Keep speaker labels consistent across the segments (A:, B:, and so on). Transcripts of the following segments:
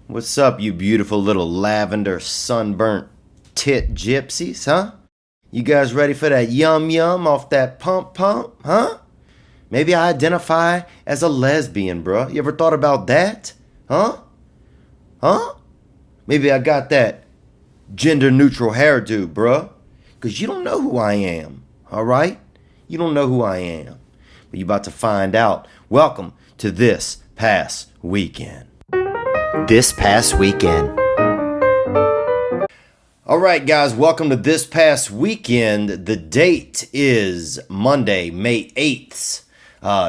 A: What's up, you beautiful little lavender sunburnt tit gypsies, huh? You guys ready for that yum yum off that pump pump, huh? Maybe I identify as a lesbian, bruh. You ever thought about that? Huh? Huh? Maybe I got that gender neutral hairdo, bruh. Because you don't know who I am, alright? You don't know who I am. But you about to find out. Welcome to This Past Weekend.
B: This past weekend.
A: All right, guys, welcome to This Past Weekend. The date is Monday, May 8th,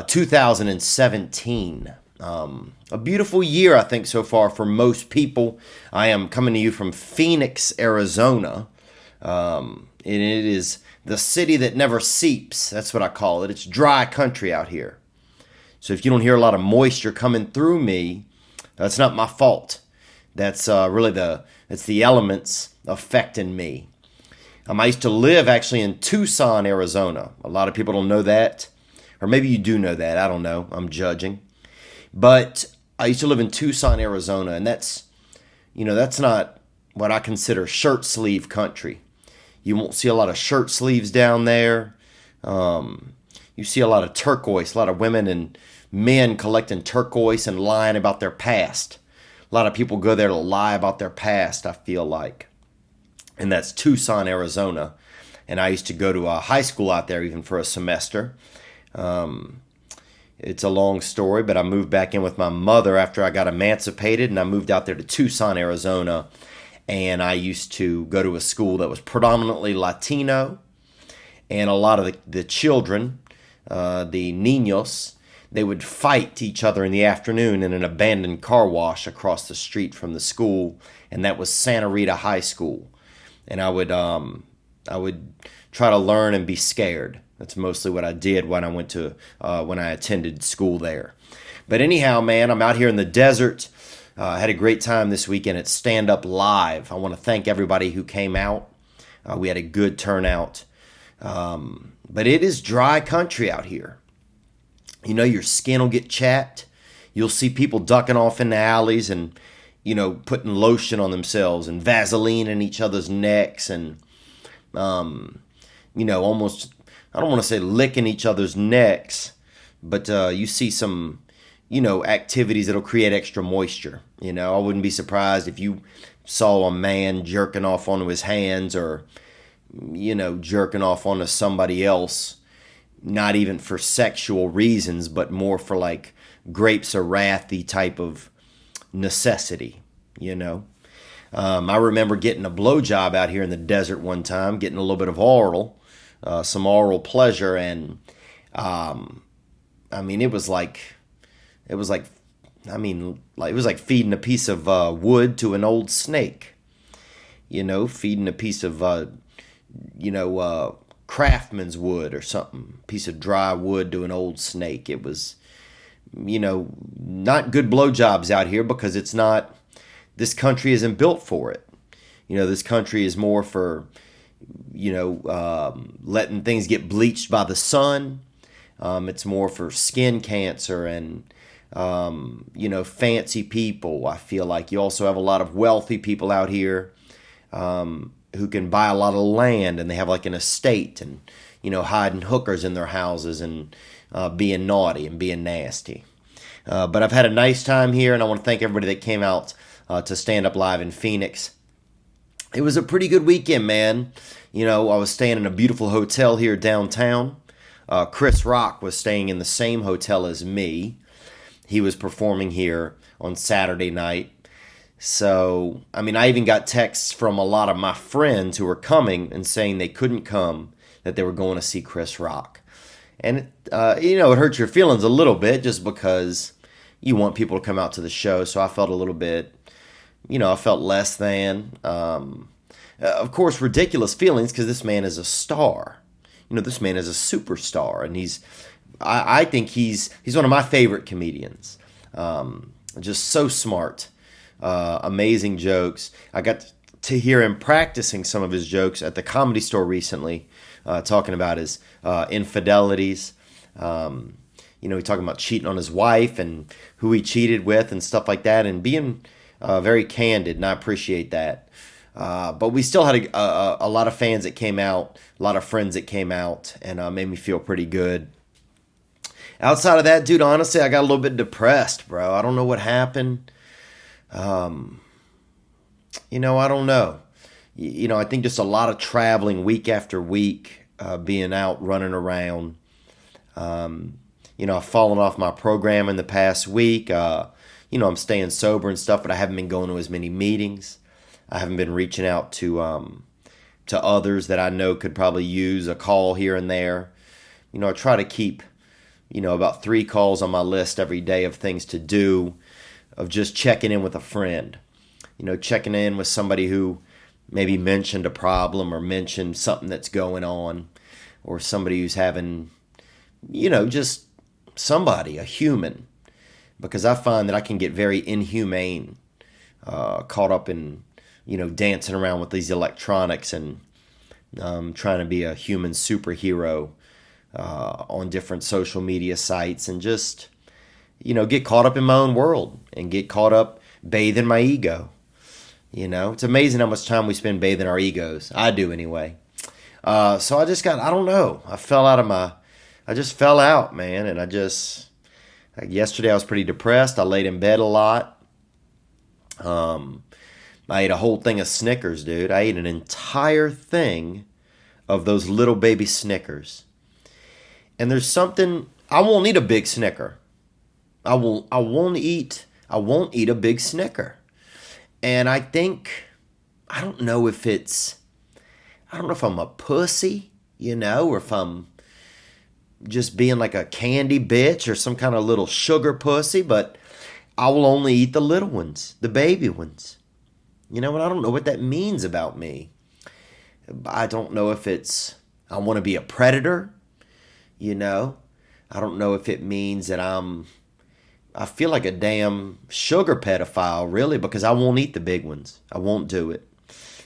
A: 2017. A beautiful year, I think, so far for most people. I am coming to you from Phoenix, Arizona. And it is the city that never seeps. That's what I call it. It's dry country out here. So if you don't hear a lot of moisture coming through me, that's not my fault. That's it's the elements affecting me. I used to live actually in Tucson, Arizona. A lot of people don't know that. Or maybe you do know that. I don't know. I'm judging. But I used to live in Tucson, Arizona, and that's not what I consider shirt sleeve country. You won't see a lot of shirt sleeves down there. You see a lot of turquoise, a lot of women and men collecting turquoise and lying about their past. A lot of people go there to lie about their past, I feel like. And that's Tucson, Arizona. And I used to go to a high school out there even for a semester. It's a long story, but I moved back in with my mother after I got emancipated, and I moved out there to Tucson, Arizona. And I used to go to a school that was predominantly Latino. And a lot of the children, the niños, they would fight each other in the afternoon in an abandoned car wash across the street from the school, and that was Santa Rita High School. And I would try to learn and be scared. That's mostly what I did when I attended school there. But anyhow, man, I'm out here in the desert. I had a great time this weekend at Stand Up Live. I want to thank everybody who came out. We had a good turnout. But it is dry country out here. You know, your skin will get chapped. You'll see people ducking off in the alleys and, putting lotion on themselves and Vaseline in each other's necks and, almost, I don't want to say licking each other's necks, but you see some, activities that'll create extra moisture. I wouldn't be surprised if you saw a man jerking off onto his hands or, jerking off onto somebody else. Not even for sexual reasons, but more for like grapes of wrathy type of necessity, I remember getting a blowjob out here in the desert one time, getting a little bit of some oral pleasure, and it was like feeding a piece of wood to an old snake, feeding a piece of craftsman's wood or something, piece of dry wood to an old snake. It was, not good blowjobs out here because this country isn't built for it. This country is more for, letting things get bleached by the sun. It's more for skin cancer and, fancy people. I feel like you also have a lot of wealthy people out here, who can buy a lot of land, and they have like an estate and, hiding hookers in their houses and being naughty and being nasty. But I've had a nice time here, and I want to thank everybody that came out to Stand Up Live in Phoenix. It was a pretty good weekend, man. I was staying in a beautiful hotel here downtown. Chris Rock was staying in the same hotel as me. He was performing here on Saturday night. So, I even got texts from a lot of my friends who were coming and saying they couldn't come, that they were going to see Chris Rock. And, it hurts your feelings a little bit just because you want people to come out to the show. So I felt a little bit, I felt less than. Of course, ridiculous feelings because this man is a star. This man is a superstar. And I think he's one of my favorite comedians. Just so smart. Amazing jokes. I got to hear him practicing some of his jokes at the Comedy Store recently, talking about his infidelities. He talking about cheating on his wife and who he cheated with and stuff like that, and being very candid, and I appreciate that. But we still had a lot of fans that came out, a lot of friends that came out, and made me feel pretty good. Outside of that, dude, honestly, I got a little bit depressed, bro. I don't know what happened. I don't know. I think just a lot of traveling week after week, being out running around. I've fallen off my program in the past week. I'm staying sober and stuff, but I haven't been going to as many meetings. I haven't been reaching out to others that I know could probably use a call here and there. I try to keep, about 3 calls on my list every day of things to do, of just checking in with a friend. Checking in with somebody who maybe mentioned a problem or mentioned something that's going on, or somebody who's having, just somebody, a human. Because I find that I can get very inhumane, caught up in, dancing around with these electronics and trying to be a human superhero on different social media sites, and just, get caught up in my own world and get caught up bathing my ego. It's amazing how much time we spend bathing our egos. I do anyway. So I don't know. I just fell out, man. And yesterday I was pretty depressed. I laid in bed a lot. I ate a whole thing of Snickers, dude. I ate an entire thing of those little baby Snickers. And there's something, I won't eat a big Snicker. I won't eat a big Snicker. And I don't know if I'm a pussy, or if I'm just being like a candy bitch or some kind of little sugar pussy, but I will only eat the little ones, the baby ones. And I don't know what that means about me. I don't know if I want to be a predator, I don't know if it means that I feel like a damn sugar pedophile, really, because I won't eat the big ones. I won't do it.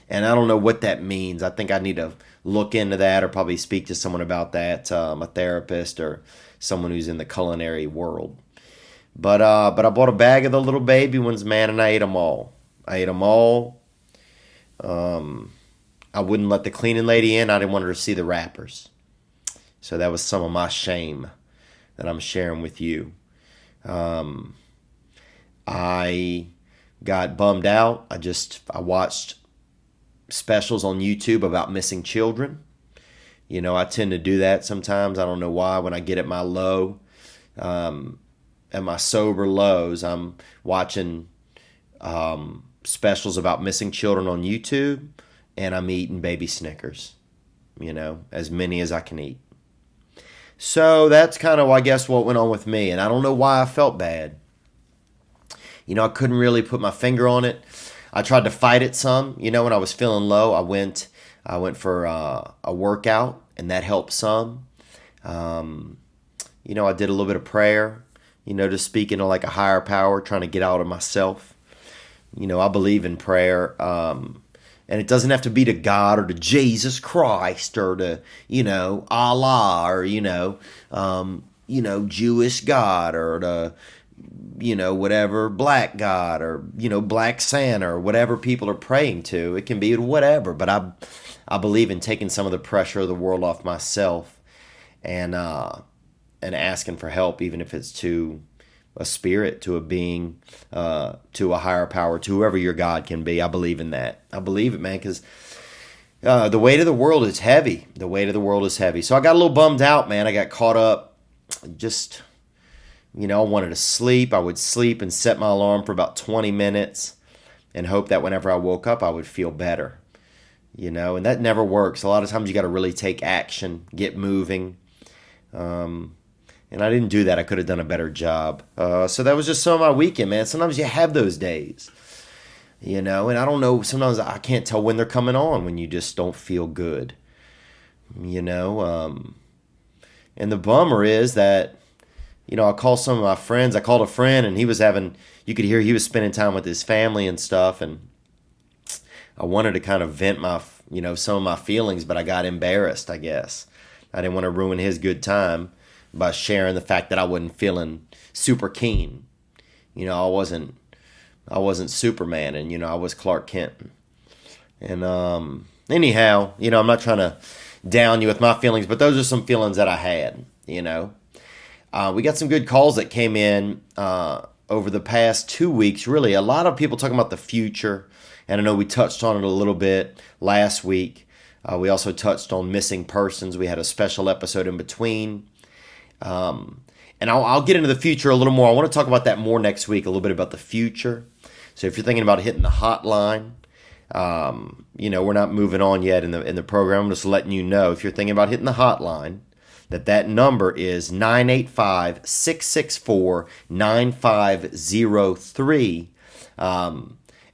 A: And I don't know what that means. I think I need to look into that, or probably speak to someone about that, a therapist or someone who's in the culinary world. But I bought a bag of the little baby ones, man, and I ate them all. I wouldn't let the cleaning lady in. I didn't want her to see the wrappers. So that was some of my shame that I'm sharing with you. I got bummed out. I watched specials on YouTube about missing children. I tend to do that sometimes. I don't know why. When I get at my low, at my sober lows, I'm watching specials about missing children on YouTube, and I'm eating baby Snickers, as many as I can eat. So that's kind of, I guess, what went on with me. And I don't know why I felt bad. I couldn't really put my finger on it. I tried to fight it some. When I was feeling low, I went for a workout, and that helped some. I did a little bit of prayer, to speak into like a higher power, trying to get out of myself. I believe in prayer. And it doesn't have to be to God or to Jesus Christ or to, Allah or, Jewish God or to, whatever, black God or, black Santa or whatever people are praying to. It can be whatever. But I believe in taking some of the pressure of the world off myself and asking for help, even if it's to a spirit, to a being, to a higher power, to whoever your God can be. I believe in that. I believe it, man, because the weight of the world is heavy. The weight of the world is heavy. So I got a little bummed out, man. I got caught up. Just, I wanted to sleep. I would sleep and set my alarm for about 20 minutes and hope that whenever I woke up, I would feel better. And that never works. A lot of times you got to really take action, get moving. And I didn't do that. I could have done a better job. So that was just some of my weekend, man. Sometimes you have those days, and I don't know. Sometimes I can't tell when they're coming on, when you just don't feel good, And the bummer is that, I call some of my friends. I called a friend, and you could hear he was spending time with his family and stuff. And I wanted to kind of vent some of my feelings, but I got embarrassed, I guess. I didn't want to ruin his good time by sharing the fact that I wasn't feeling super keen. I I wasn't Superman, and I was Clark Kent. And anyhow, I'm not trying to down you with my feelings, but those are some feelings that I had. We got some good calls that came in over the past 2 weeks. Really, a lot of people talking about the future, and I know we touched on it a little bit last week. We also touched on missing persons. We had a special episode in between. And I'll get into the future a little more. I want to talk about that more next week, a little bit about the future. So if you're thinking about hitting the hotline, we're not moving on yet in the program. I'm just letting you know, if you're thinking about hitting the hotline, that number is 985-664-9503.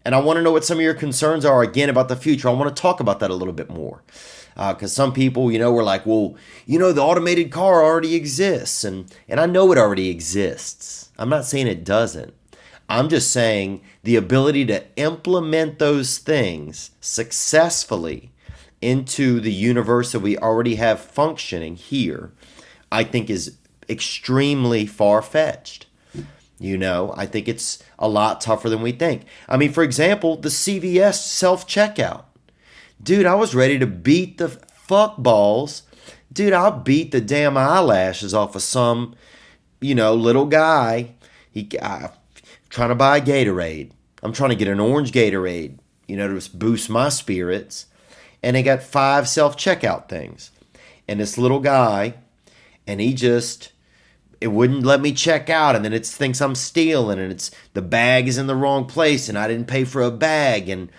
A: And I want to know what some of your concerns are, again, about the future. I want to talk about that a little bit more. Because some people, were like, well, the automated car already exists. And I know it already exists. I'm not saying it doesn't. I'm just saying the ability to implement those things successfully into the universe that we already have functioning here, I think is extremely far-fetched. I think it's a lot tougher than we think. I mean, for example, the CVS self-checkout. Dude, I was ready to beat the fuck balls. Dude, I'll beat the damn eyelashes off of some, little guy. Trying to buy a Gatorade. I'm trying to get an orange Gatorade, to boost my spirits. And they got 5 self-checkout things. And this little guy, and it wouldn't let me check out, and then it thinks I'm stealing, and the bag is in the wrong place, and I didn't pay for a bag, and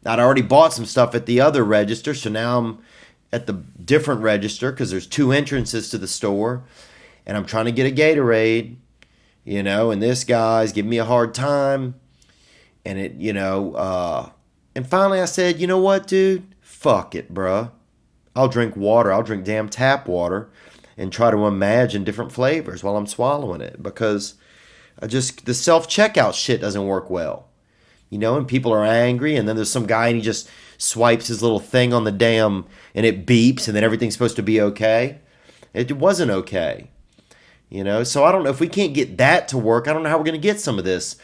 A: I'd already bought some stuff at the other register, so now I'm at the different register because there's 2 entrances to the store, and I'm trying to get a Gatorade, and this guy's giving me a hard time, and and finally I said, you know what, dude? Fuck it, bruh. I'll drink water. I'll drink damn tap water and try to imagine different flavors while I'm swallowing it, because the self-checkout shit doesn't work well. And people are angry, and then there's some guy and he just swipes his little thing on the damn, and it beeps, and then everything's supposed to be okay. It wasn't okay. So I don't know if we can't get that to work. I don't know how we're going to get some of this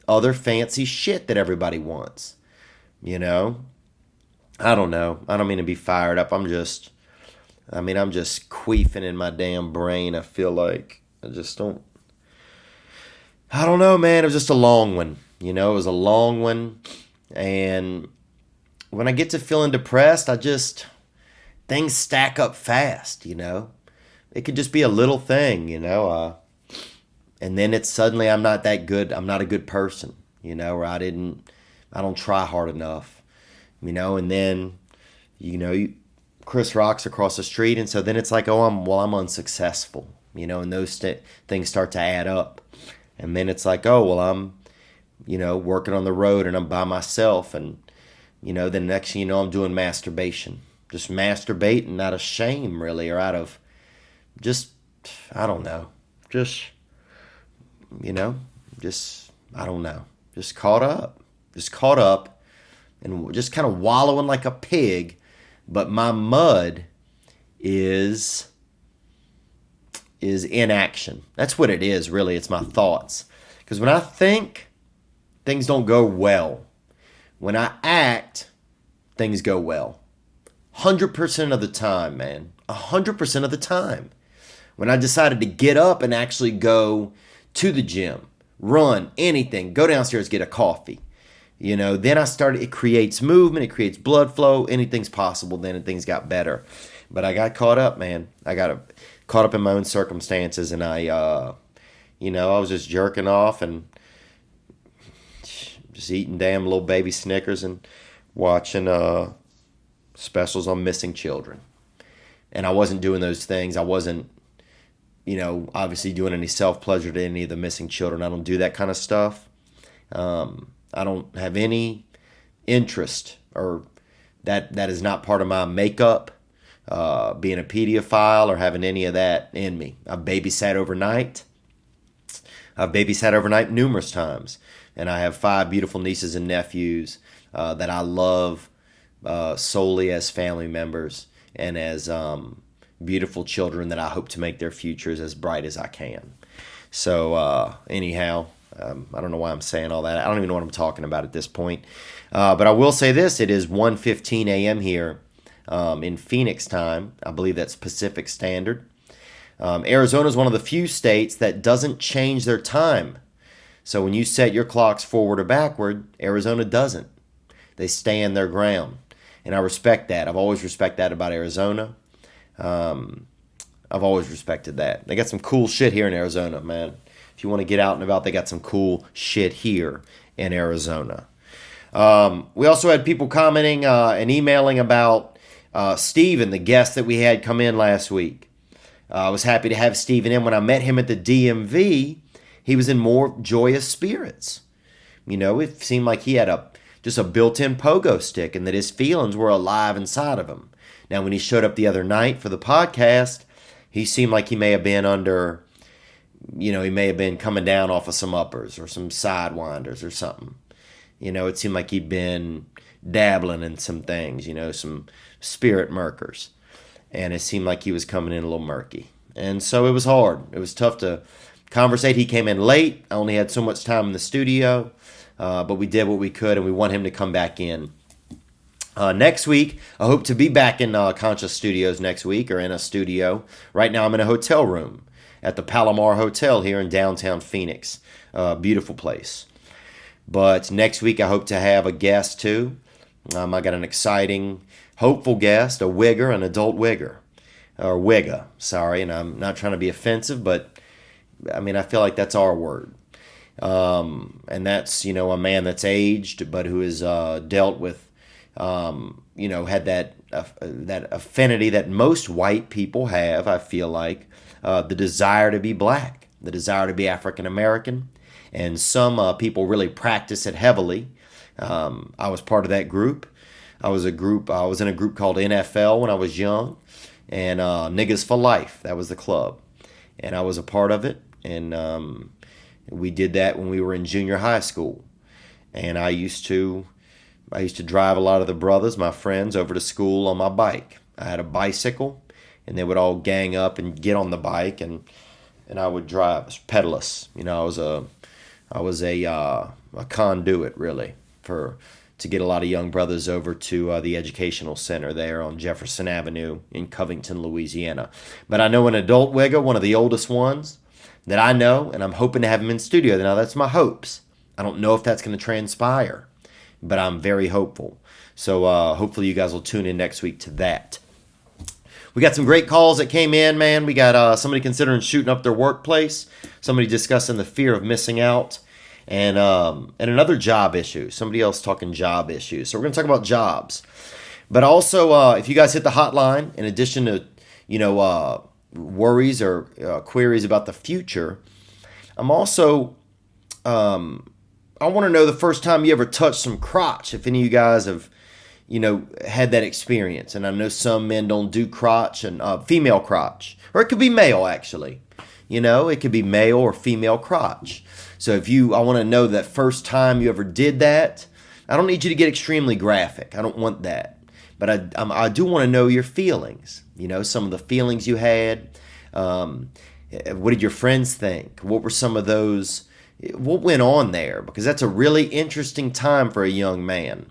A: other fancy shit that everybody wants. I don't know. I don't mean to be fired up. I'm just queefing in my damn brain. I feel like I don't know, man. It was just a long one. It was a long one. And when I get to feeling depressed, things stack up fast, It could just be a little thing, and then it's suddenly I'm not that good. I'm not a good person, or I don't try hard enough, and then, Chris Rock's across the street, and so then it's like, I'm unsuccessful, and those things start to add up. And then it's like, I'm, working on the road and I'm by myself, and, the next thing you know, I'm doing masturbation. Just masturbating out of shame, really, or out of I don't know. I don't know. Just caught up. And just kind of wallowing like a pig. But my mud is inaction. That's what it is, really. It's my thoughts. Because when I think, things don't go well. When I act, things go well. 100% of the time, man. 100% of the time. When I decided to get up and actually go to the gym, run, anything, go downstairs, get a coffee. Then it creates movement, it creates blood flow, anything's possible then, and things got better. But I got caught up, man. I got caught up in my own circumstances, and I was just jerking off and just eating damn little baby Snickers and watching specials on missing children. And I wasn't doing those things. I wasn't, obviously doing any self-pleasure to any of the missing children. I don't do that kind of stuff. I don't have any interest, or that is not part of my makeup, being a pedophile or having any of that in me. I've babysat overnight. Numerous times. And I have 5 beautiful nieces and nephews that I love solely as family members and as beautiful children that I hope to make their futures as bright as I can. So anyhow, I don't know why I'm saying all that. I don't even know what I'm talking about at this point. But I will say this. It is 1:15 a.m. here in Phoenix time. I believe that's Pacific Standard. Arizona is one of the few states that doesn't change their time. So when you set your clocks forward or backward, Arizona doesn't. They stand their ground. And I respect that. I've always respected that about Arizona. I've always respected that. They got some cool shit here in Arizona, man. If you want to get out and about, they got some cool shit here in Arizona. We also had people commenting and emailing about Stevan, the guest that we had come in last week. I was happy to have Stevan in. When I met him at the DMV, he was in more joyous spirits. You know, it seemed like he had just a built-in pogo stick and that his feelings were alive inside of him. Now, when he showed up the other night for the podcast, he seemed like he may have been under, he may have been coming down off of some uppers or some sidewinders or something. It seemed like he'd been dabbling in some things, some spirit murkers. And it seemed like he was coming in a little murky. And so it was hard. It was tough to conversate. He came in late. I only had so much time in the studio. But we did what we could, and we want him to come back in. Next week, I hope to be back in Conscious Studios next week, or in a studio. Right now I'm in a hotel room at the Palomar Hotel here in downtown Phoenix. Beautiful place. But next week I hope to have a guest too. I got an exciting, hopeful guest, a wigger, an adult wigger. Or wigga, sorry, and I'm not trying to be offensive, but I feel like that's our word. And that's, a man that's aged, but who has dealt with, had that affinity that most white people have, I feel like, the desire to be black, the desire to be African American, and some people really practice it heavily. I was part of that group. I was in a group called NFL when I was young, and Niggas for Life, that was the club, and I was a part of it, and we did that when we were in junior high school. And I used to drive a lot of the brothers, my friends, over to school on my bike. I had a bicycle, and they would all gang up and get on the bike, and I would drive. I was pedalist. I was a conduit, really, to get a lot of young brothers over to the educational center there on Jefferson Avenue in Covington, Louisiana. But I know an adult wigger, one of the oldest ones, that I know, and I'm hoping to have him in studio. Now, that's my hopes. I don't know if that's going to transpire, but I'm very hopeful. So hopefully you guys will tune in next week to that. We got some great calls that came in, man. We got somebody considering shooting up their workplace, somebody discussing the fear of missing out, and another job issue. Somebody else talking job issues. So we're going to talk about jobs. But also, if you guys hit the hotline, in addition to, worries or queries about the future, I'm also I want to know the first time you ever touched some crotch, if any of you guys have had that experience. And I know some men don't do crotch, and female crotch, or it could be male, actually, it could be male or female crotch. So I want to know that first time you ever did that. I don't need you to get extremely graphic. I don't want that. But I do want to know your feelings, some of the feelings you had. What did your friends think? What were some of those? What went on there? Because that's a really interesting time for a young man,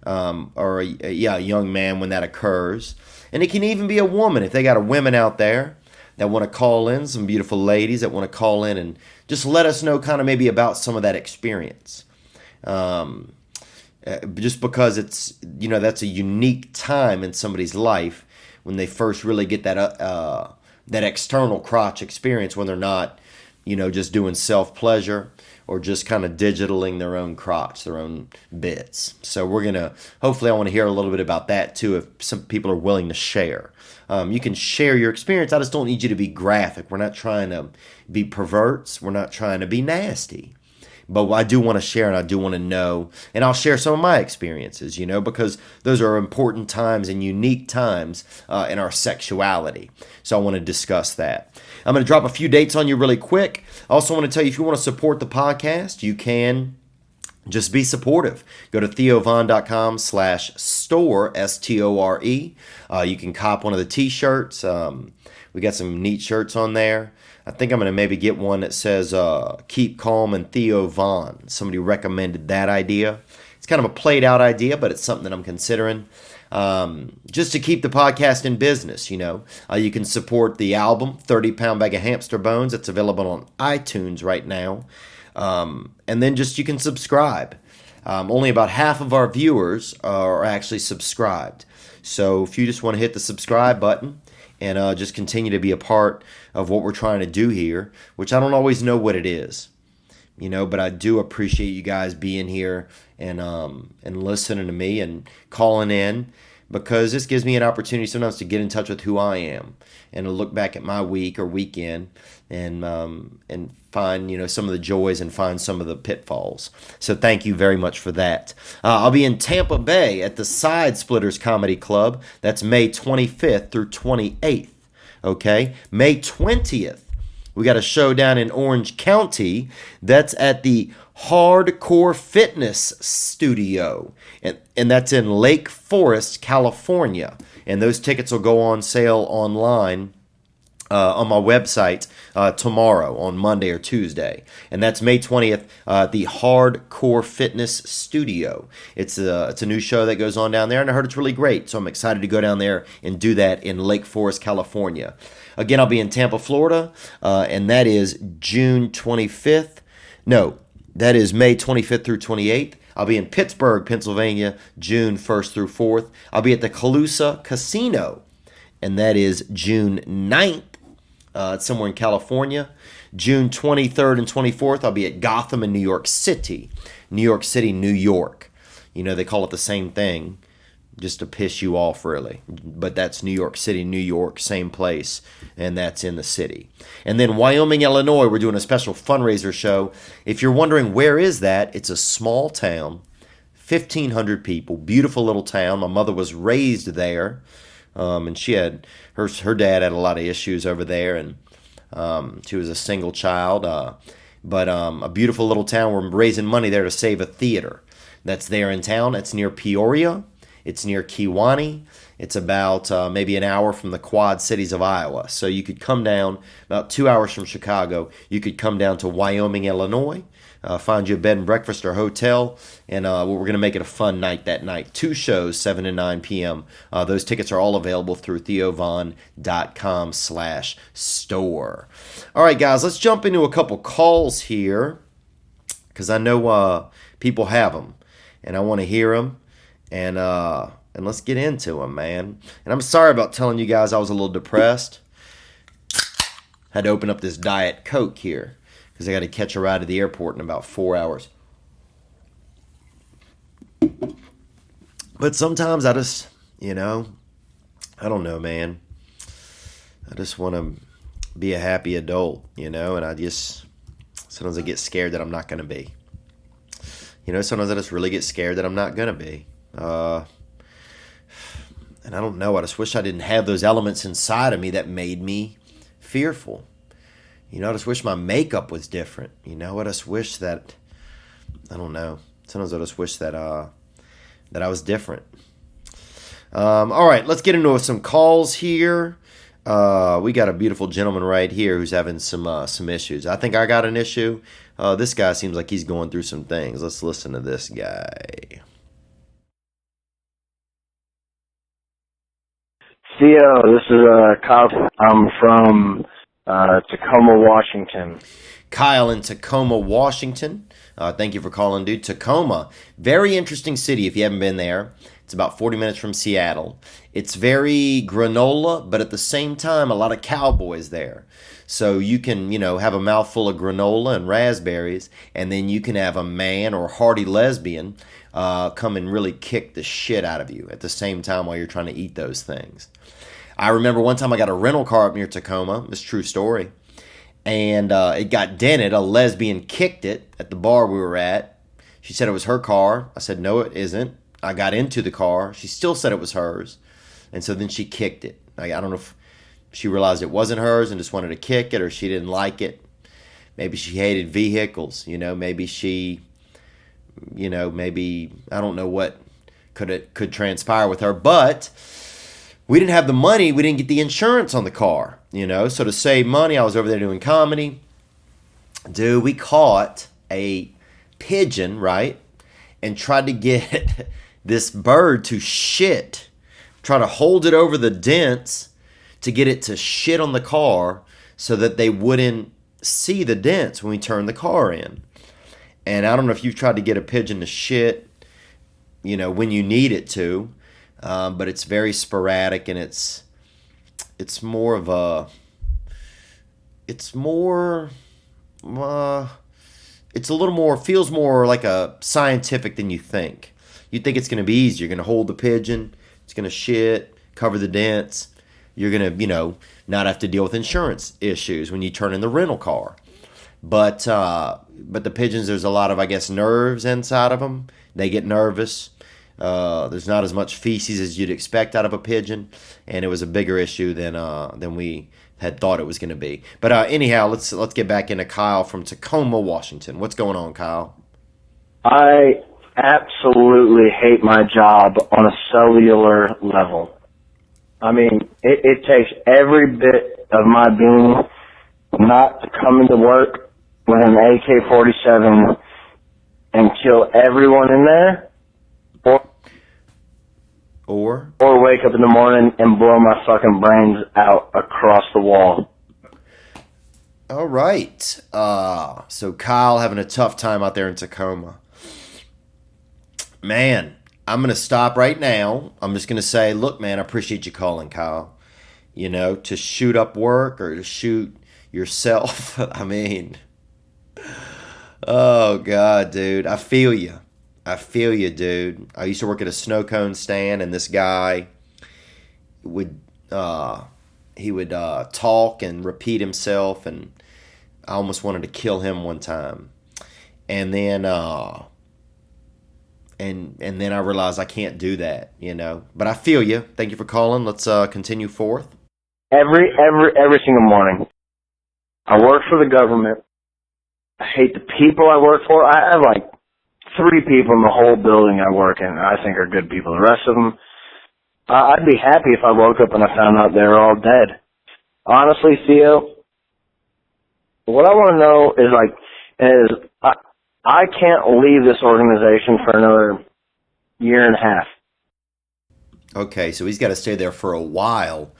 A: or a young man when that occurs. And it can even be a woman. If they got a women out there that want to call in, some beautiful ladies that want to call in and just let us know kind of maybe about some of that experience. Just because it's, that's a unique time in somebody's life when they first really get that external crotch experience, when they're not, just doing self-pleasure or just kind of digitaling their own crotch, their own bits. So hopefully I want to hear a little bit about that too, if some people are willing to share. You can share your experience. I just don't need you to be graphic. We're not trying to be perverts. We're not trying to be nasty. But I do want to share, and I do want to know, and I'll share some of my experiences, because those are important times and unique times in our sexuality. So I want to discuss that. I'm going to drop a few dates on you really quick. I also want to tell you, if you want to support the podcast, you can just be supportive. Go to theovon.com/store, STORE. You can cop one of the t-shirts. We got some neat shirts on there. I think I'm going to maybe get one that says Keep Calm and Theo Von. Somebody recommended that idea. It's kind of a played out idea, but it's something that I'm considering. Just to keep the podcast in business, you can support the album 30-Pound Bag of Hamster Bones. It's available on iTunes right now. And then just you can subscribe. Only about half of our viewers are actually subscribed. So if you just want to hit the subscribe button and just continue to be a part of what we're trying to do here, which I don't always know what it is, but I do appreciate you guys being here and listening to me and calling in, because this gives me an opportunity sometimes to get in touch with who I am and to look back at my week or weekend and find some of the joys and find some of the pitfalls. So thank you very much for that. I'll be in Tampa Bay at the Side Splitters Comedy Club. That's May 25th through 28th. Okay, May 20th. We got a show down in Orange County. That's at the Hardcore Fitness Studio. And that's in Lake Forest, California. And those tickets will go on sale online on my website tomorrow, on Monday or Tuesday. And that's May 20th, the Hardcore Fitness Studio. It's a new show that goes on down there, and I heard it's really great. So I'm excited to go down there and do that in Lake Forest, California. Again, I'll be in Tampa, Florida, and that is June 25th. No, that is May 25th through 28th. I'll be in Pittsburgh, Pennsylvania, June 1st through 4th. I'll be at the Calusa Casino, and that is June 9th. It's somewhere in California. June 23rd and 24th, I'll be at Gotham in New York City. New York City, New York. They call it the same thing, just to piss you off, really. But that's New York City, New York, same place, and that's in the city. And then Wyoming, Illinois, we're doing a special fundraiser show. If you're wondering where is that, it's a small town, 1,500 people, beautiful little town. My mother was raised there, and she had her dad had a lot of issues over there, and she was a single child. But a beautiful little town. We're raising money there to save a theater that's there in town. It's near Peoria. It's near Kewanee. It's about maybe an hour from the Quad Cities of Iowa. So you could come down, about 2 hours from Chicago. You could come down to Wyoming, Illinois, find you a bed and breakfast or hotel, and we're going to make it a fun night that night. 2 shows, 7 and 9 p.m. Those tickets are all available through theovon.com/store. All right, guys, let's jump into a couple calls here, because I know people have them, and I want to hear them. And let's get into them, man. And I'm sorry about telling you guys I was a little depressed. Had to open up this Diet Coke here because I got to catch a ride to the airport in about 4 hours. But sometimes I just, I don't know, man. I just want to be a happy adult, and sometimes I get scared that I'm not going to be. Sometimes I just really get scared that I'm not going to be. And I don't know, I just wish I didn't have those elements inside of me that made me fearful. I just wish my makeup was different. I just wish that, I don't know, sometimes I just wish that that I was different. All right, let's get into some calls here. We got a beautiful gentleman right here who's having some issues. I think I got an issue. This guy seems like he's going through some things. Let's listen to this guy.
C: Theo, this is Kyle. I'm from Tacoma, Washington.
A: Kyle in Tacoma, Washington. Thank you for calling, dude. Tacoma, very interesting city if you haven't been there. It's about 40 minutes from Seattle. It's very granola, but at the same time, a lot of cowboys there. So you can, have a mouthful of granola and raspberries, and then you can have a man or hardy lesbian come and really kick the shit out of you at the same time while you're trying to eat those things. I remember one time I got a rental car up near Tacoma. It's a true story. And it got dented. A lesbian kicked it at the bar we were at. She said it was her car. I said, no, it isn't. I got into the car. She still said it was hers. And so then she kicked it. I don't know if she realized it wasn't hers and just wanted to kick it, or she didn't like it. Maybe she hated vehicles. Maybe she, maybe, I don't know what could transpire with her. But we didn't have the money. We didn't get the insurance on the car, So to save money, I was over there doing comedy. Dude, we caught a pigeon, right? And tried to get this bird to shit. Try to hold it over the dents to get it to shit on the car so that they wouldn't see the dents when we turned the car in. And I don't know if you've tried to get a pigeon to shit, when you need it to, but it's very sporadic, and it's more of a, it's more, it's a little more, feels more like a scientific than you think. You think it's going to be easy. You're going to hold the pigeon, it's going to shit, cover the dents. You're going to, not have to deal with insurance issues when you turn in the rental car. But the pigeons, there's a lot of, I guess, nerves inside of them. They get nervous. There's not as much feces as you'd expect out of a pigeon, and it was a bigger issue than we had thought it was going to be. But anyhow, let's get back into Kyle from Tacoma, Washington. What's going on, Kyle?
C: I absolutely hate my job on a cellular level. I mean, it takes every bit of my being not to come into work with an AK-47 and kill everyone in there, or wake up in the morning and blow my fucking brains out across the wall.
A: All right. So Kyle having a tough time out there in Tacoma. Man, I'm going to stop right now. I'm just going to say, look, man, I appreciate you calling, Kyle. To shoot up work or to shoot yourself. I mean, oh, God, dude. I feel you. Dude. I used to work at a snow cone stand, and this guy would talk and repeat himself, and I almost wanted to kill him one time. And then and then I realized I can't do that, But I feel you. Thank you for calling. Let's continue forth.
C: Every single morning, I work for the government. I hate the people I work for. I have like 3 people in the whole building I work in I think are good people. The rest of them, I'd be happy if I woke up and I found out they were all dead. Honestly, Theo, what I want to know is I can't leave this organization for another year and a half.
A: Okay, so he's got to stay there for a while,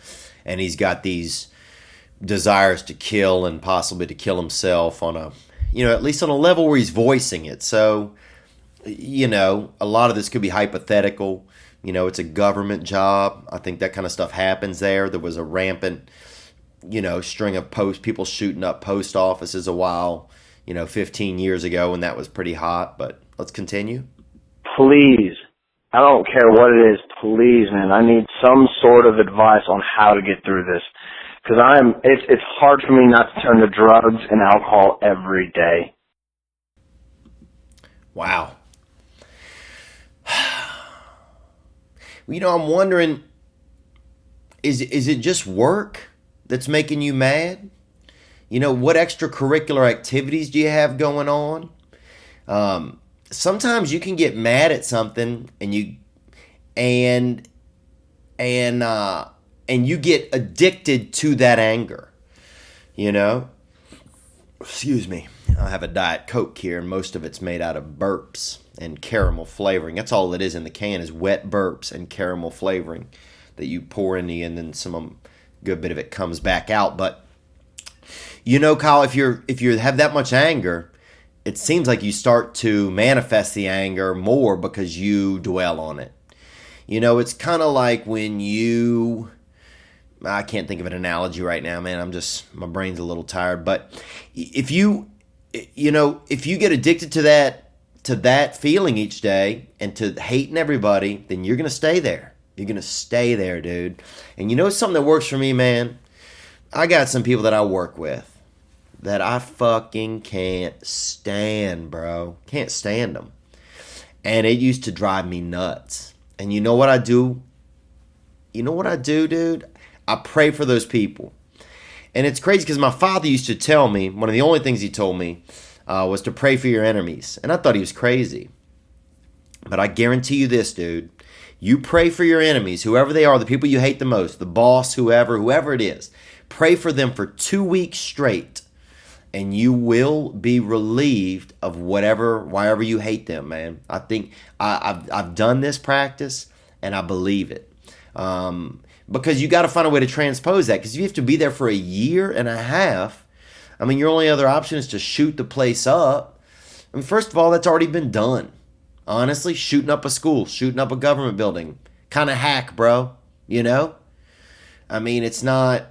A: and he's got these desires to kill and possibly to kill himself on a, at least on a level where he's voicing it. So, a lot of this could be hypothetical. It's a government job. I think that kind of stuff happens there. There was a rampant, string of people shooting up post offices a while, 15 years ago, and that was pretty hot. But let's continue.
C: Please, I don't care what it is. Please, man, I need some sort of advice on how to get through this. Because it's hard for me not to turn to drugs and alcohol every day.
A: Wow. I'm wondering, is it just work that's making you mad? What extracurricular activities do you have going on? Sometimes you can get mad at something and you get addicted to that anger. Excuse me. I have a Diet Coke here, and most of it's made out of burps and caramel flavoring. That's all it is in the can, is wet burps and caramel flavoring that you pour in the end, and some good bit of it comes back out. But Kyle, if you have that much anger, it seems like you start to manifest the anger more because you dwell on it. It's kind of like when I can't think of an analogy right now, man. My brain's a little tired. But if you get addicted to that feeling each day and to hating everybody, then you're going to stay there. You're going to stay there, dude. And something that works for me, man? I got some people that I work with that I fucking can't stand, bro. Can't stand them. And it used to drive me nuts. And you know what I do? Dude? I pray for those people. And it's crazy because my father used to tell me, one of the only things he told me was to pray for your enemies. And I thought he was crazy. But I guarantee you this, dude. You pray for your enemies, whoever they are, the people you hate the most, the boss, whoever it is. Pray for them for 2 weeks straight, and you will be relieved of wherever you hate them, man. I think I've done this practice, and I believe it. Because you got to find a way to transpose that, because you have to be there for a year and a half. I mean, your only other option is to shoot the place up. I mean, first of all, that's already been done. Honestly, shooting up a school, shooting up a government building, kind of hack, bro. You know? I mean, it's not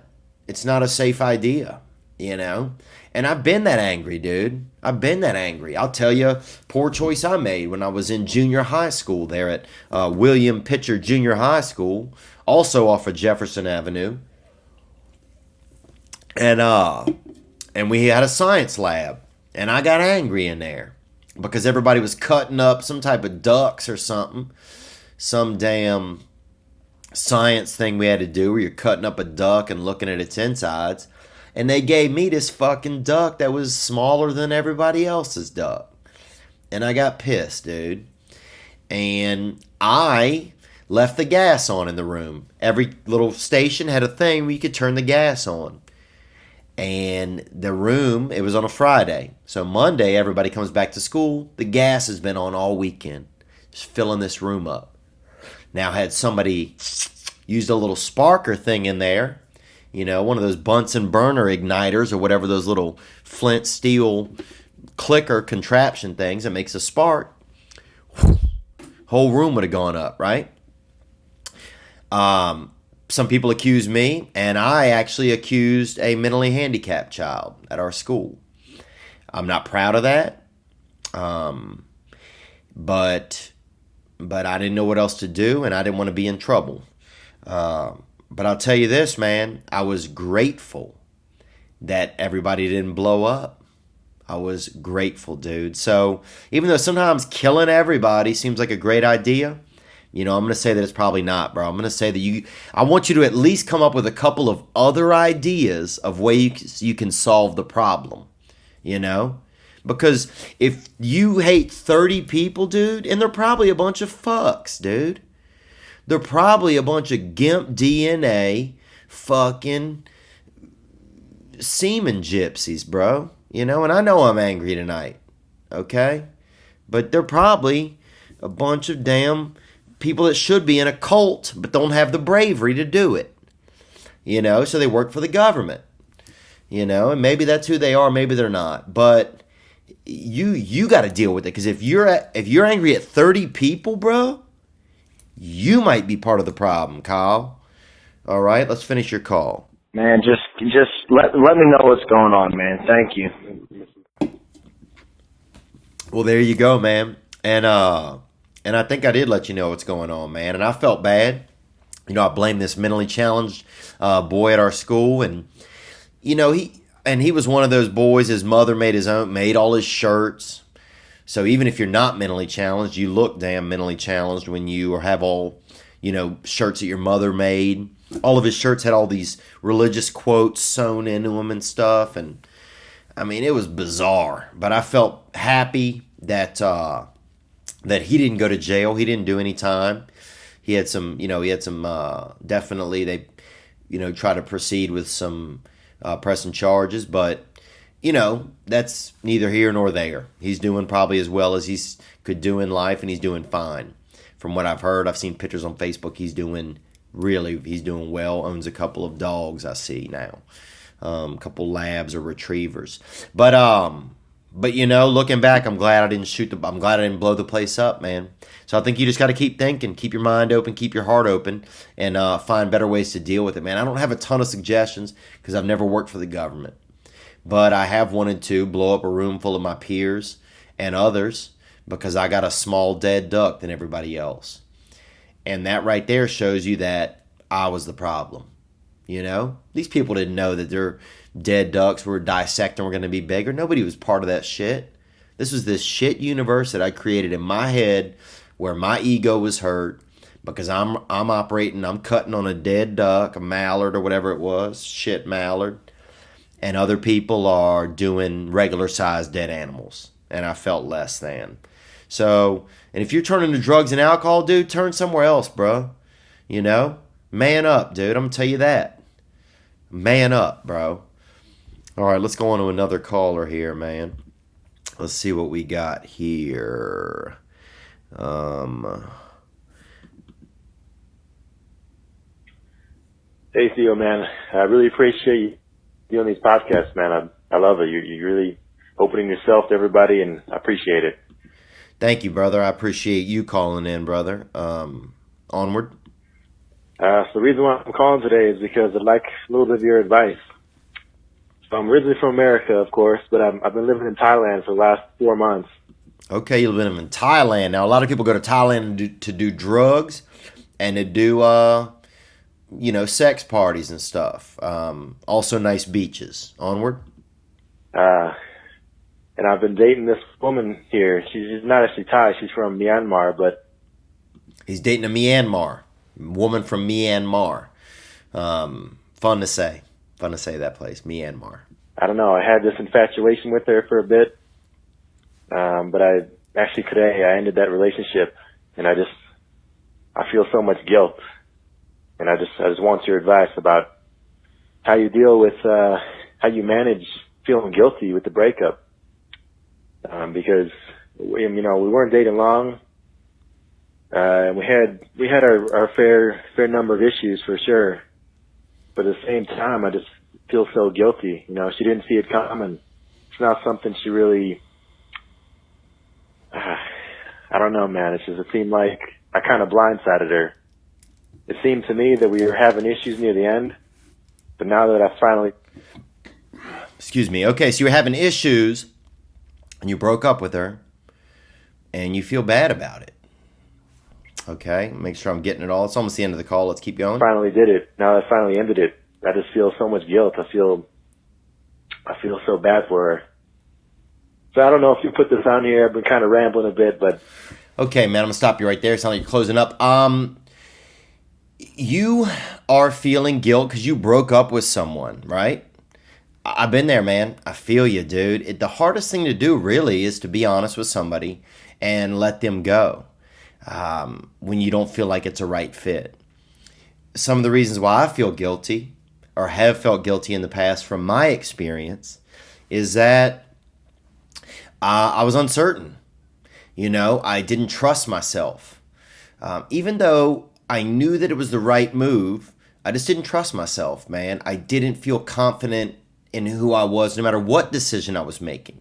A: a safe idea, you know? And I've been that angry, dude. I've been that angry. I'll tell you, poor choice I made when I was in junior high school there at William Pitcher Junior High School, also off of Jefferson Avenue. And we had a science lab, and I got angry in there because everybody was cutting up some type of ducks or something. Some damn science thing we had to do where you're cutting up a duck and looking at its insides. And they gave me this fucking duck that was smaller than everybody else's duck. And I got pissed, dude. And I left the gas on in the room. Every little station had a thing where you could turn the gas on. And the room, it was on a Friday. So Monday, everybody comes back to school. The gas has been on all weekend. Just filling this room up. Now, had somebody used a little sparker thing in there, you know, one of those Bunsen burner igniters or whatever, those little flint steel clicker contraption things that makes a spark, whole room would have gone up, right? Some people accuse me, and I actually accused a mentally handicapped child at our school. I'm not proud of that, but I didn't know what else to do, and I didn't want to be in trouble. But I'll tell you this, man, I was grateful that everybody didn't blow up. I was grateful, dude. So even though sometimes killing everybody seems like a great idea, you know, I'm going to say that it's probably not, bro. I'm going to say that I want you to at least come up with a couple of other ideas of ways you can solve the problem, you know? Because if you hate 30 people, dude, and they're probably a bunch of fucks, dude. They're probably a bunch of GIMP DNA fucking semen gypsies, bro. You know, and I know I'm angry tonight, okay? But they're probably a bunch of damn people that should be in a cult but don't have the bravery to do it. You know, so they work for the government. You know, and maybe that's who they are, maybe they're not. But you got to deal with it, because if you're angry at 30 people, bro, you might be part of the problem, Kyle. All right, let's finish your call.
C: Man, just let me know what's going on, man. Thank you.
A: Well, there you go, man. And I think I did let you know what's going on, man. And I felt bad. You know, I blamed this mentally challenged boy at our school, and you know, he was one of those boys. His mother made all his shirts. So even if you're not mentally challenged, you look damn mentally challenged when you have all, you know, shirts that your mother made. All of his shirts had all these religious quotes sewn into them and stuff. And I mean, it was bizarre. But I felt happy that he didn't go to jail. He didn't do any time. He had some, definitely they, you know, try to proceed with some pressing charges. But you know, that's neither here nor there. He's doing probably as well as he could do in life, and he's doing fine. From what I've heard, I've seen pictures on Facebook. He's doing well. Owns a couple of dogs I see now, a couple labs or retrievers. But you know, looking back, I'm glad I didn't blow the place up, man. So I think you just got to keep thinking, keep your mind open, keep your heart open, and find better ways to deal with it, man. I don't have a ton of suggestions because I've never worked for the government. But I have wanted to blow up a room full of my peers and others because I got a small dead duck than everybody else. And that right there shows you that I was the problem. You know? These people didn't know that their dead ducks were dissecting were going to be bigger. Nobody was part of that shit. This was this shit universe that I created in my head where my ego was hurt because I'm cutting on a dead duck, a mallard or whatever it was, shit mallard. And other people are doing regular-sized dead animals. And I felt less than. So, and if you're turning to drugs and alcohol, dude, turn somewhere else, bro. You know? Man up, dude. I'm going to tell you that. Man up, bro. All right, let's go on to another caller here, man. Let's see what we got here.
D: Hey, Theo, man. I really appreciate you doing these podcasts, man. I love it. You're really opening yourself to everybody, and I appreciate it.
A: Thank you, brother. I appreciate you calling in, brother. Onward.
D: So the reason why I'm calling today is because I'd like a little bit of your advice. So I'm originally from America, of course, but I've been living in Thailand for the last 4 months.
A: Okay, you've been in Thailand. Now, a lot of people go to Thailand to do drugs and to do, sex parties and stuff. Also nice beaches. Onward.
D: And I've been dating this woman here. She's not actually Thai. She's from Myanmar, but...
A: He's dating a Myanmar. Woman from Myanmar. Fun to say. Fun to say that place, Myanmar.
D: I don't know. I had this infatuation with her for a bit. But today I ended that relationship, and I feel so much guilt. And I just want your advice about how you deal with, how you manage feeling guilty with the breakup. Because, we weren't dating long. And we had our fair number of issues for sure. But at the same time, I just feel so guilty. She didn't see it coming. It's not something she really, I don't know, man. It seemed like I kind of blindsided her. It seemed to me that we were having issues near the end. But now that I finally...
A: Excuse me. Okay, so you were having issues and you broke up with her and you feel bad about it. Okay, make sure I'm getting it all. It's almost the end of the call. Let's keep going.
D: Finally did it. Now that I finally ended it, I just feel so much guilt. I feel so bad for her. So I don't know if you put this on here. I've been kind of rambling a bit, but...
A: Okay, man, I'm going to stop you right there. It sounds like you're closing up. You are feeling guilt because you broke up with someone, right? I've been there, man. I feel you, dude. The hardest thing to do, really, is to be honest with somebody and let them go. When you don't feel like it's a right fit. Some of the reasons why I feel guilty or have felt guilty in the past from my experience is that I was uncertain. I didn't trust myself. Even though I knew that it was the right move, I just didn't trust myself, man. I didn't feel confident in who I was no matter what decision I was making.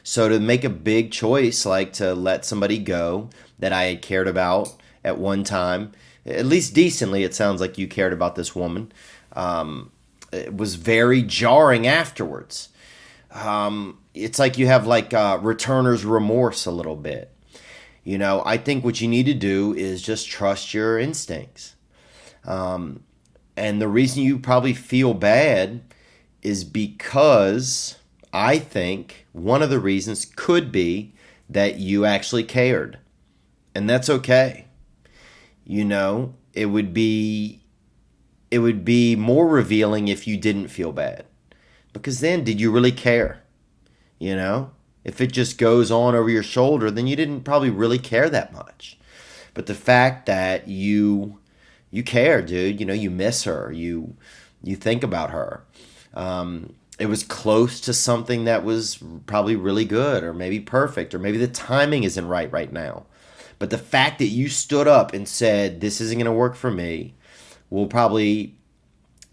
A: So to make a big choice, like to let somebody go that I had cared about at one time, at least decently, it sounds like you cared about this woman. It was very jarring afterwards. It's like you have like returner's remorse a little bit. I think what you need to do is just trust your instincts. And the reason you probably feel bad is because I think one of the reasons could be that you actually cared. And that's okay. It would be more revealing if you didn't feel bad. Because then, did you really care? If it just goes on over your shoulder, then you didn't probably really care that much. But the fact that you care, dude, you miss her, you think about her. It was close to something that was probably really good or maybe perfect or maybe the timing isn't right now. But the fact that you stood up and said, this isn't going to work for me, will probably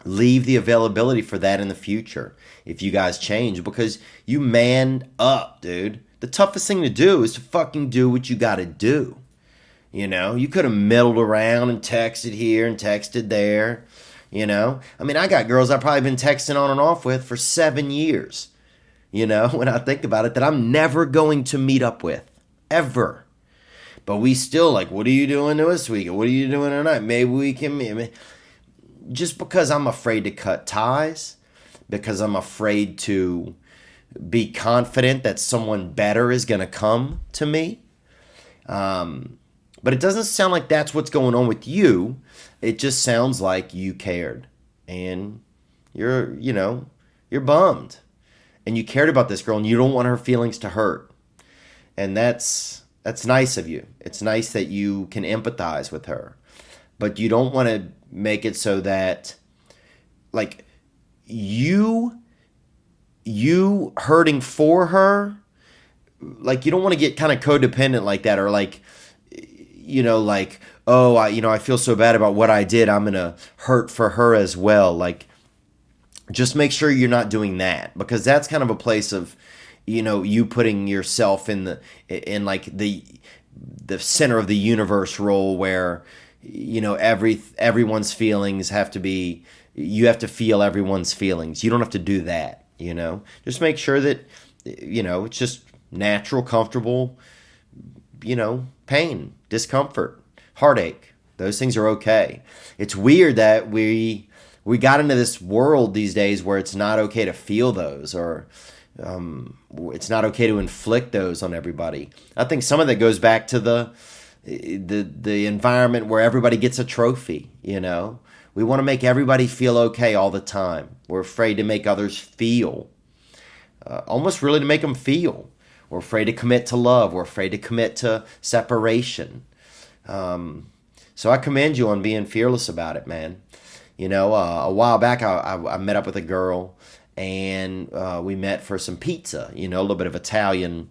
A: leave the availability for that in the future if you guys change because you manned up, dude. The toughest thing to do is to fucking do what you got to do. You could have meddled around and texted here and texted there. I got girls I've probably been texting on and off with for 7 years. When I think about it, that I'm never going to meet up with. Ever. But we still like, what are you doing this week? What are you doing tonight? Maybe we can meet. Just because I'm afraid to cut ties, because I'm afraid to be confident that someone better is going to come to me. But it doesn't sound like that's what's going on with you. It just sounds like you cared. And you're bummed. And you cared about this girl and you don't want her feelings to hurt. And that's That's nice of you. It's nice that you can empathize with her. But you don't want to make it so that, like, you hurting for her, like, you don't want to get kind of codependent like that, or like, like, oh, I feel so bad about what I did, I'm going to hurt for her as well. Like, just make sure you're not doing that, because that's kind of a place of, you putting yourself in like the center of the universe role, where, everyone's feelings have to be, you have to feel everyone's feelings. You don't have to do that, just make sure that, it's just natural, comfortable, pain, discomfort, heartache. Those things are okay. It's weird that we got into this world these days where it's not okay to feel those, or it's not okay to inflict those on everybody. I think some of that goes back to the environment where everybody gets a trophy. We want to make everybody feel okay all the time. We're afraid to make others feel, almost really to make them feel. We're afraid to commit to love. We're afraid to commit to separation. So I commend you on being fearless about it, man. A while back, I met up with a girl, and we met for some pizza, a little bit of Italian,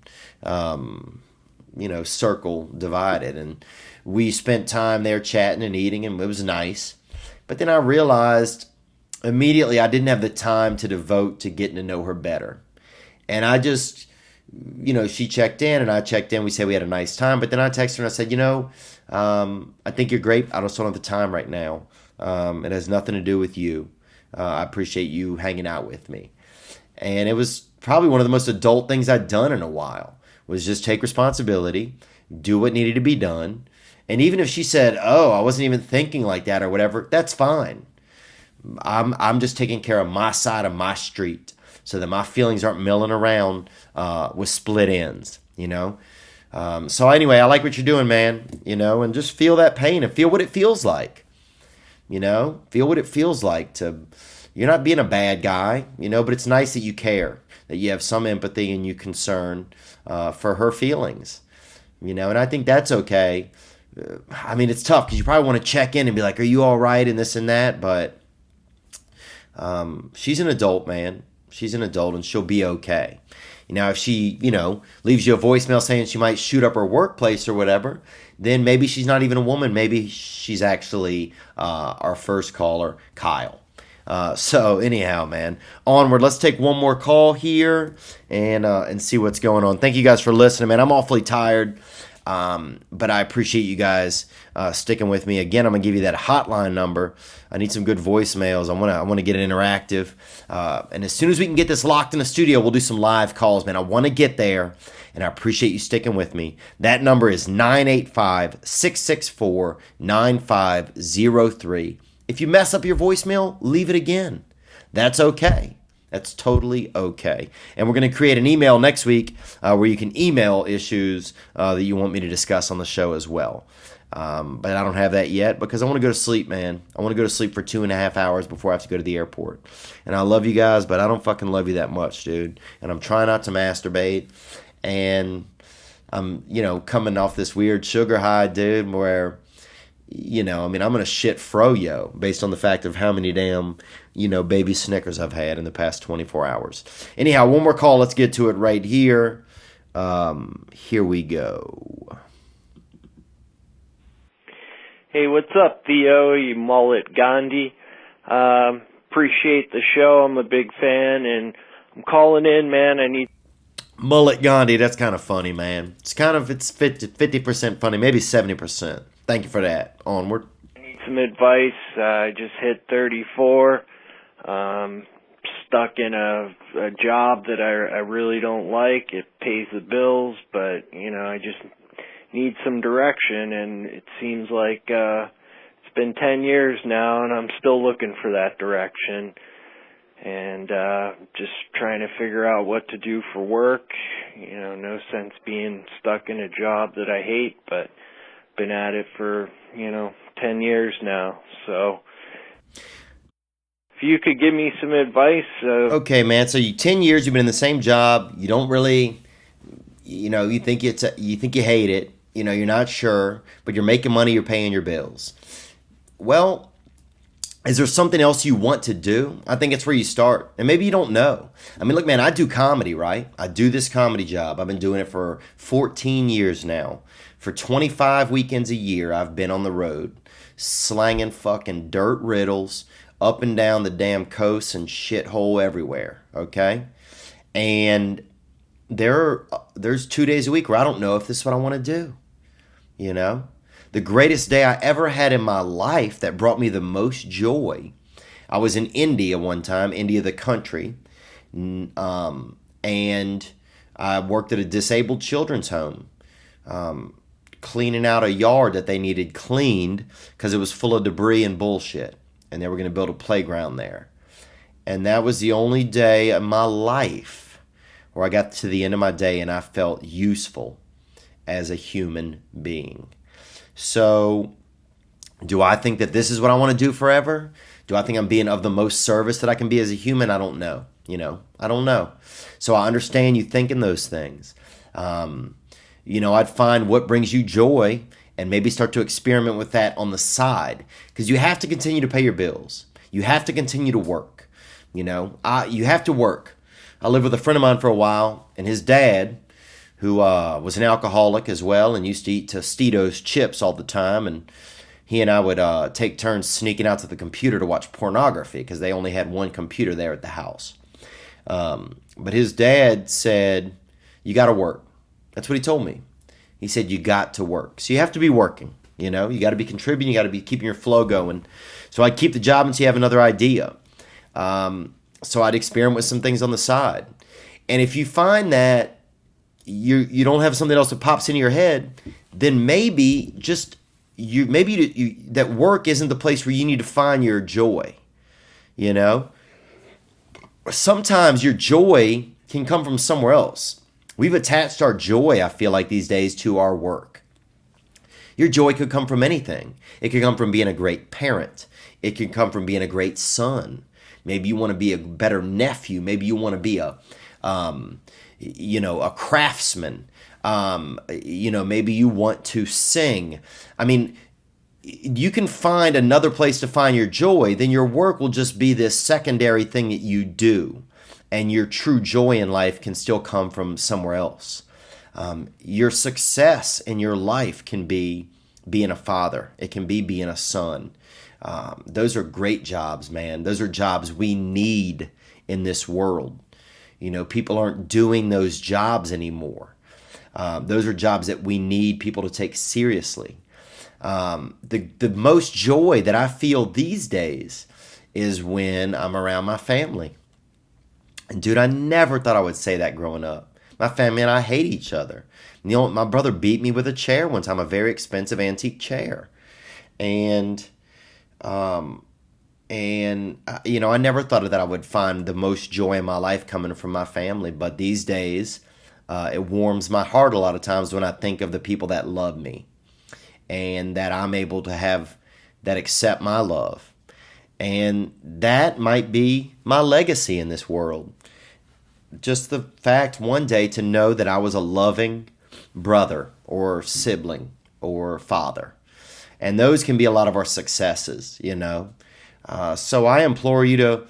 A: circle divided. And we spent time there chatting and eating, and it was nice. But then I realized immediately I didn't have the time to devote to getting to know her better. And I just, she checked in and I checked in. We said we had a nice time. But then I texted her and I said, I think you're great. I just don't have the time right now. It has nothing to do with you. I appreciate you hanging out with me. And it was probably one of the most adult things I'd done in a while, was just take responsibility, do what needed to be done. And even if she said, oh, I wasn't even thinking like that or whatever, that's fine. I'm just taking care of my side of my street so that my feelings aren't milling around with split ends, So anyway, I like what you're doing, man, and just feel that pain and feel what it feels like. Feel what it feels like to, you're not being a bad guy, but it's nice that you care, that you have some empathy and you concern for her feelings, and I think that's okay. I mean, it's tough because you probably want to check in and be like, are you all right, and this and that, but she's an adult, man. She's an adult, and she'll be okay. If she, leaves you a voicemail saying she might shoot up her workplace or whatever, then maybe she's not even a woman. Maybe she's actually our first caller, Kyle. So anyhow, man, onward. Let's take one more call here and see what's going on. Thank you guys for listening, man. I'm awfully tired, but I appreciate you guys sticking with me. Again, I'm gonna give you that hotline number. I need some good voicemails. I want to get it interactive, and as soon as we can get this locked in the studio, we'll do some live calls, man. I want to get there, and I appreciate you sticking with me. That number is 985-664-9503. If you mess up your voicemail, leave it again. That's okay. That's totally okay. And we're going to create an email next week where you can email issues that you want me to discuss on the show as well. But I don't have that yet because I want to go to sleep, man. I want to go to sleep for 2.5 hours before I have to go to the airport. And I love you guys, but I don't fucking love you that much, dude. And I'm trying not to masturbate. And I'm, coming off this weird sugar high, dude, where... I'm going to shit froyo based on the fact of how many damn, baby Snickers I've had in the past 24 hours. Anyhow, one more call. Let's get to it right here. Here we go.
E: Hey, what's up, Theo? You Mullet Gandhi. Appreciate the show. I'm a big fan, and I'm calling in, man. I need...
A: Mullet Gandhi, that's kind of funny, man. It's 50% funny, maybe 70%. Thank you for that. Onward.
E: I need some advice. I just hit 34. Stuck in a job that I really don't like. It pays the bills, but, I just need some direction, and it seems like it's been 10 years now, and I'm still looking for that direction. And just trying to figure out what to do for work. No sense being stuck in a job that I hate, but been at it for 10 years now. So if you could give me some advice.
A: Okay, man. So 10 years you've been in the same job. You don't really you think you hate it, you're not sure, but you're making money, you're paying your bills. Well, is there something else you want to do? I think it's where you start. And maybe you don't know. I mean, look, man, I do comedy, right? I do this comedy job. I've been doing it for 14 years now. For 25 weekends a year, I've been on the road, slanging fucking dirt riddles up and down the damn coast and shithole everywhere, okay? And there's 2 days a week where I don't know if this is what I want to do, The greatest day I ever had in my life that brought me the most joy, I was in India one time, India the country, and I worked at a disabled children's home, cleaning out a yard that they needed cleaned because it was full of debris and bullshit, and they were going to build a playground there. And that was the only day of my life where I got to the end of my day and I felt useful as a human being. So, do I think that this is what I want to do forever? Do I think I'm being of the most service that I can be as a human? I don't know. I don't know. So I understand you thinking those things. I'd find what brings you joy and maybe start to experiment with that on the side. Because you have to continue to pay your bills. You have to continue to work. You have to work. I lived with a friend of mine for a while, and his dad, who was an alcoholic as well and used to eat Tostitos chips all the time. And he and I would take turns sneaking out to the computer to watch pornography because they only had one computer there at the house. But his dad said, you got to work. That's what he told me. He said, you got to work. So you have to be working. You got to be contributing. You got to be keeping your flow going. So I'd keep the job until you have another idea. So I'd experiment with some things on the side. And if you find that you don't have something else that pops into your head, then maybe that work isn't the place where you need to find your joy. Sometimes your joy can come from somewhere else. We've attached our joy, I feel like these days, to our work. Your joy could come from anything. It could come from being a great parent. It could come from being a great son. Maybe you want to be a better nephew. Maybe you want to be a craftsman. Maybe you want to sing. I mean, you can find another place to find your joy. Then your work will just be this secondary thing that you do. And your true joy in life can still come from somewhere else. Your success in your life can be being a father. It can be being a son. Those are great jobs, man. Those are jobs we need in this world. People aren't doing those jobs anymore. Those are jobs that we need people to take seriously. The most joy that I feel these days is when I'm around my family. And dude, I never thought I would say that growing up. My family and I hate each other. My brother beat me with a chair one time, a very expensive antique chair. And I never thought that I would find the most joy in my life coming from my family. But these days, it warms my heart a lot of times when I think of the people that love me and that I'm able to have that accept my love. And that might be my legacy in this world. Just the fact one day to know that I was a loving brother or sibling or father. And those can be a lot of our successes, So I implore you to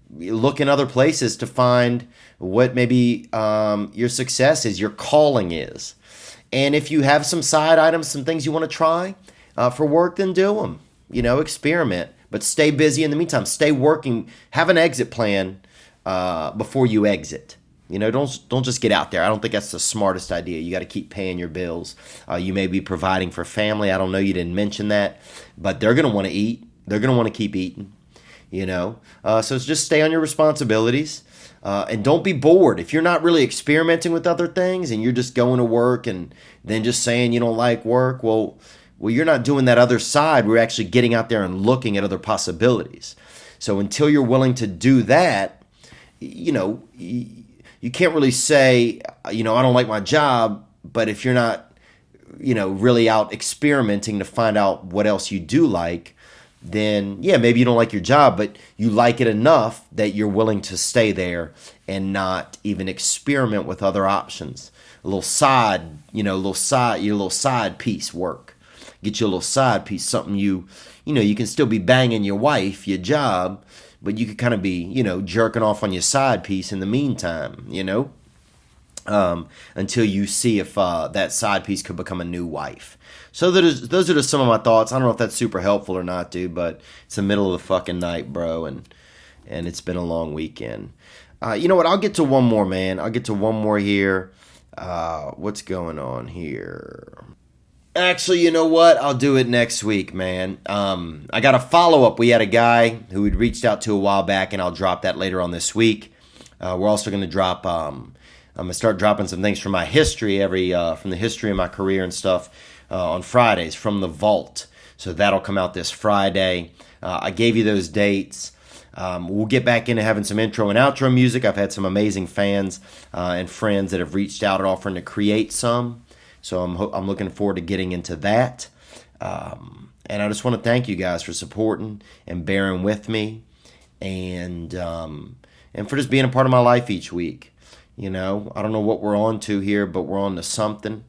A: look in other places to find what maybe your success is, your calling is. And if you have some side items, some things you want to try for work, then do them. Experiment. But stay busy in the meantime. Stay working. Have an exit plan before you exit. Don't just get out there. I don't think that's the smartest idea. You got to keep paying your bills. You may be providing for family. I don't know. You didn't mention that. But they're going to want to eat. They're going to want to keep eating. So just stay on your responsibilities. And don't be bored. If you're not really experimenting with other things and you're just going to work and then just saying you don't like work, well, you're not doing that other side. We're actually getting out there and looking at other possibilities. So until you're willing to do that, you can't really say, I don't like my job, but if you're not, really out experimenting to find out what else you do like, then yeah, maybe you don't like your job, but you like it enough that you're willing to stay there and not even experiment with other options. little side, your little side piece work. Get you a little side piece, something you can still be banging your wife, your job, but you could kind of be, jerking off on your side piece in the meantime, until you see if that side piece could become a new wife. So those are just some of my thoughts. I don't know if that's super helpful or not, dude, but it's the middle of the fucking night, bro, and it's been a long weekend. You know what? I'll get to one more, man. I'll get to one more here. What's going on here? Actually, you know what? I'll do it next week, man. I got a follow-up. We had a guy who we'd reached out to a while back, and I'll drop that later on this week. We're also going to drop... I'm going to start dropping some things from my history, from the history of my career and stuff, on Fridays from the vault. So that'll come out this Friday. I gave you those dates. We'll get back into having some intro and outro music. I've had some amazing fans and friends that have reached out and offering to create some. So I'm looking forward to getting into that. And I just want to thank you guys for supporting and bearing with me, and for just being a part of my life each week. I don't know what we're on to here, but we're on to something.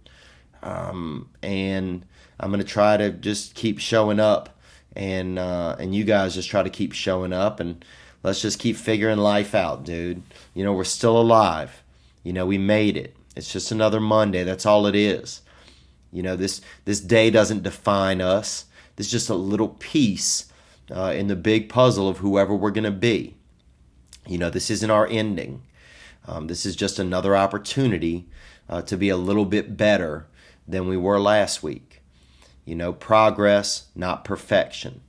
A: And I'm going to try to just keep showing up, and you guys just try to keep showing up, and let's just keep figuring life out, dude. We're still alive. We made it. It's just another Monday. That's all it is. This day doesn't define us. This is just a little piece in the big puzzle of whoever we're going to be. This isn't our ending. This is just another opportunity to be a little bit better than we were last week. Progress, not perfection.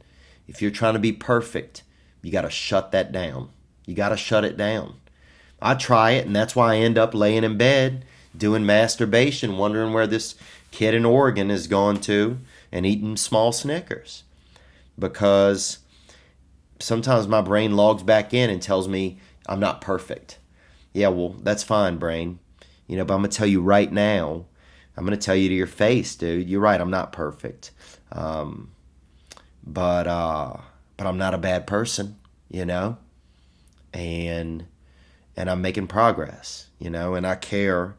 A: If you're trying to be perfect, you got to shut that down. You got to shut it down. I try it, and that's why I end up laying in bed doing masturbation, wondering where this kid in Oregon has gone to and eating small Snickers. Because sometimes my brain logs back in and tells me I'm not perfect. Yeah, well, that's fine, brain. But I'm going to tell you right now, I'm going to tell you to your face, dude, you're right, I'm not perfect. But I'm not a bad person, and I'm making progress, and I care,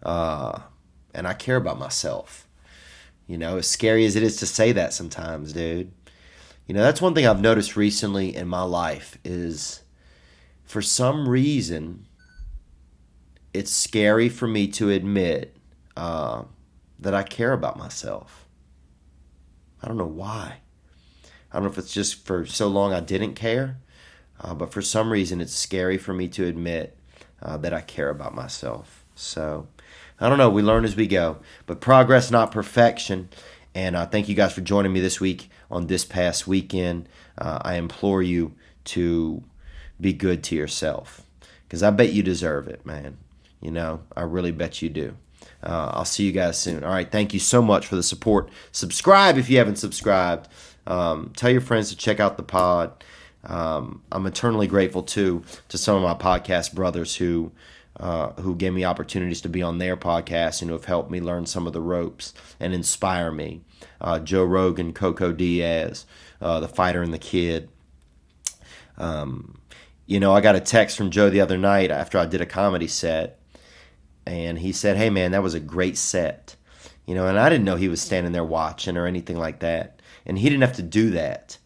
A: about myself. As scary as it is to say that sometimes, dude. That's one thing I've noticed recently in my life is, for some reason, it's scary for me to admit that I care about myself. I don't know why. I don't know if it's just for so long I didn't care, but for some reason it's scary for me to admit that I care about myself. So, I don't know. We learn as we go. But progress, not perfection. And thank you guys for joining me this week on This Past Weekend. I implore you to be good to yourself, because I bet you deserve it, man. I really bet you do. I'll see you guys soon. All right, thank you so much for the support. Subscribe if you haven't subscribed. Tell your friends to check out the pod. I'm eternally grateful, too, to some of my podcast brothers who gave me opportunities to be on their podcast and who have helped me learn some of the ropes and inspire me. Joe Rogan, Coco Diaz, the fighter and the kid. I got a text from Joe the other night after I did a comedy set, and he said, "Hey man, that was a great set." And I didn't know he was standing there watching or anything like that. And he didn't have to do that.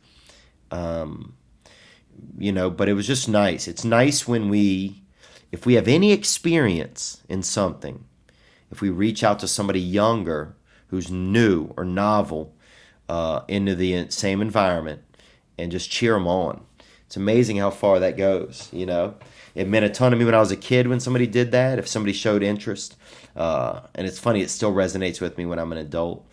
A: But it was just nice. It's nice when if we have any experience in something, if we reach out to somebody younger who's new or novel into the same environment and just cheer them on. It's amazing how far that goes, It meant a ton to me when I was a kid when somebody did that, if somebody showed interest. And it's funny, it still resonates with me when I'm an adult.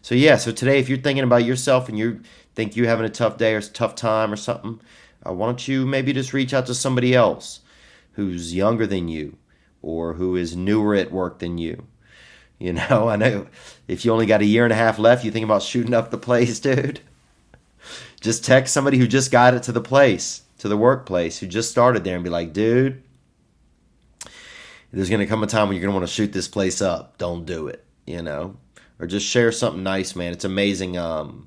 A: So today, if you're thinking about yourself and you think you're having a tough day or a tough time or something, why don't you maybe just reach out to somebody else who's younger than you or who is newer at work than you. I know if you only got a year and a half left, you think about shooting up the place, dude. Just text somebody who just got it to the workplace, who just started there, and be like, dude, there's going to come a time when you're going to want to shoot this place up. Don't do it, Or just share something nice, man. It's amazing how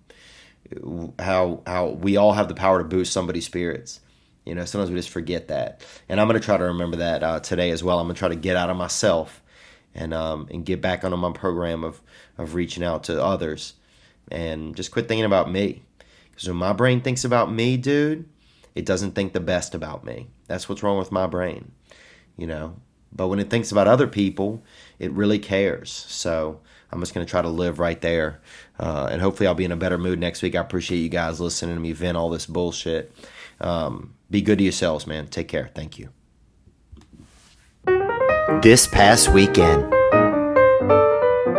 A: we all have the power to boost somebody's spirits. Sometimes we just forget that. And I'm going to try to remember that today as well. I'm going to try to get out of myself and get back on my program of reaching out to others and just quit thinking about me. Because when my brain thinks about me, dude, it doesn't think the best about me. That's what's wrong with my brain, you know. But when it thinks about other people, it really cares. So I'm just going to try to live right there. And hopefully I'll be in a better mood next week. I appreciate you guys listening to me vent all this bullshit. Be good to yourselves, man. Take care. Thank you.
B: This past weekend.